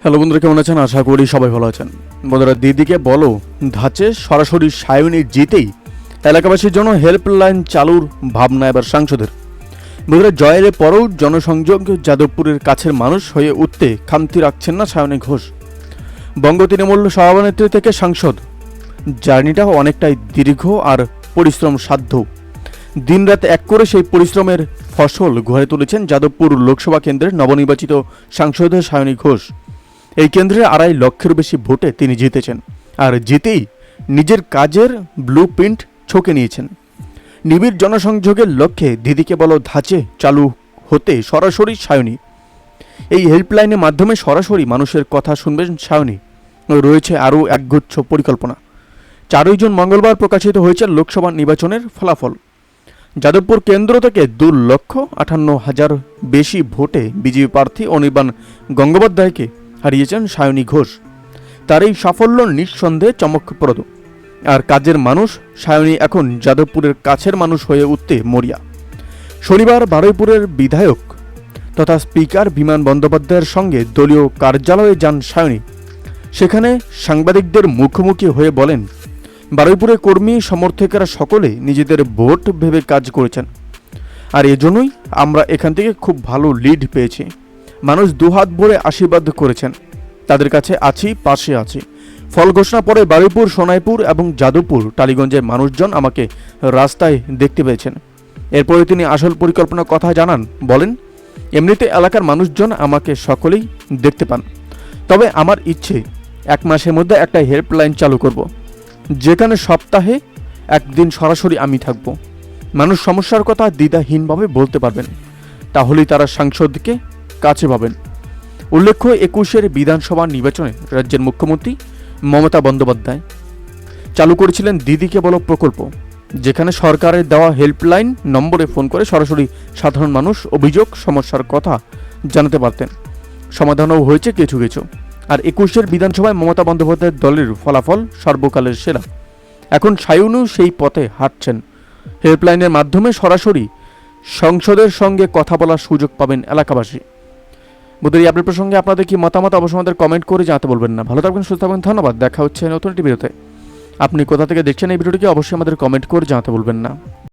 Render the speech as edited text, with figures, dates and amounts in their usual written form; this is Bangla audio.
হ্যালো বন্ধুরা, কেমন আছেন? আশা করি সবাই ভালো আছেন। বন্ধুরা, দিদিকে বলো ধাঁচে সরাসরি সায়নী জিতেই এলাকাবাসীর জন্য হেল্পলাইন চালুর ভাবনা এবার সাংসদের। বন্ধুরা, জয়ের পরেও জনসংযোগ যাদবপুরের কাছের মানুষ হয়ে উঠতে খামতি রাখছেন না সায়নী ঘোষ। বঙ্গ তৃণমূল সভানেত্রী থেকে সাংসদ জার্নিটা অনেকটাই দীর্ঘ আর পরিশ্রম সাধ্য। দিনরাত এক করে সেই পরিশ্রমের ফসল ঘরে তুলেছেন যাদবপুর লোকসভা কেন্দ্রের নবনির্বাচিত সাংসদ সায়নী ঘোষ। এই কেন্দ্রে 2.5 লক্ষের বেশি ভোটে তিনি জিতেছেন, আর জিতেই নিজের কাজের ব্লু প্রিন্ট ছকে নিয়েছেন। নিবিড় জনসংযোগের লক্ষ্যে দিদিকে বলো ধাঁচে চালু হতে সরাসরি সায়নী। এই হেল্পলাইনের মাধ্যমে সরাসরি মানুষের কথা শুনবেন সায়নী। রয়েছে আরও একগুচ্ছ পরিকল্পনা। 4 জুন মঙ্গলবার প্রকাশিত হয়েছে লোকসভা নির্বাচনের ফলাফল। যাদবপুর কেন্দ্র থেকে 2,58,000 বেশি ভোটে বিজেপি প্রার্থী অনির্বাণ গঙ্গোপাধ্যায়কে হারিয়েছেন সায়নী ঘোষ। তার এই সাফল্য নিঃসন্দেহে চমকপ্রদ। আর কাজের মানুষ সায়নী এখন যাদবপুরের কাছের মানুষ হয়ে উঠতে মরিয়া। শনিবার বারুইপুরের বিধায়ক তথা স্পিকার বিমান বন্দ্যোপাধ্যায়ের সঙ্গে দলীয় কার্যালয়ে যান সায়নী। সেখানে সাংবাদিকদের মুখোমুখি হয়ে বলেন, বারুইপুরের কর্মী সমর্থকেরা সকলে নিজেদের ভোট ভেবে কাজ করেছেন, আর এজন্যই আমরা এখান থেকে খুব ভালো লিড পেয়েছি। মানুষ দুহাত ভরে আশীর্বাদ করেছেন, তাদের কাছে আছি, পাশে আছি। ফল ঘোষণা পরে বারুইপুর, সোনাইপুর এবং যাদবপুর, টালিগঞ্জের মানুষজন আমাকে রাস্তায় দেখতে পেয়েছেন। এরপরে তিনি আসল পরিকল্পনার কথা জানান। বলেন, এমনিতে এলাকার মানুষজন আমাকে সকলেই দেখতে পান, তবে আমার ইচ্ছে 1 মাসের মধ্যে একটা হেল্পলাইন চালু করব, যেখানে সপ্তাহে 1 দিন সরাসরি আমি থাকব। মানুষ সমস্যার কথা দ্বিধাহীনভাবে বলতে পারবেন, তাহলেই তারা সাংসদকে কাছে পাবেন। উল্লেখ্য, 21-এর বিধানসভা নির্বাচনে রাজ্যের মুখ্যমন্ত্রী মমতা বন্দ্যোপাধ্যায় চালু করেছিলেন দিদিকে বলো প্রকল্প, যেখানে সরকারের দেওয়া হেল্পলাইন নম্বরে ফোন করে সরাসরি সাধারণ মানুষ অভিযোগ সমস্যার কথা জানাতে পারতেন। সমাধানও হয়েছে কিছু কিছু। আর 21-এর বিধানসভায় মমতা বন্দ্যোপাধ্যায়ের দলের ফলাফল সর্বকালের সেরা। এখন সায়নী সেই পথে হাঁটছেন। হেল্পলাইনের মাধ্যমে সরাসরি সংসদের সঙ্গে কথা বলার সুযোগ পাবেন এলাকাবাসী। বন্ধুরা, এই আপডেট প্রসঙ্গে আপনাদের কি মতামত অবশ্যই আমাদের কমেন্ট করে জানাতে বলবেন না। ভালো থাকবেন, সুস্থ থাকবেন, ধন্যবাদ। দেখা হচ্ছে নতুন একটি ভিডিওতে। আপনি কোথা থেকে দেখছেন এই ভিডিওটিকে অবশ্যই আমাদের কমেন্ট করে জানাতে বলবেন না।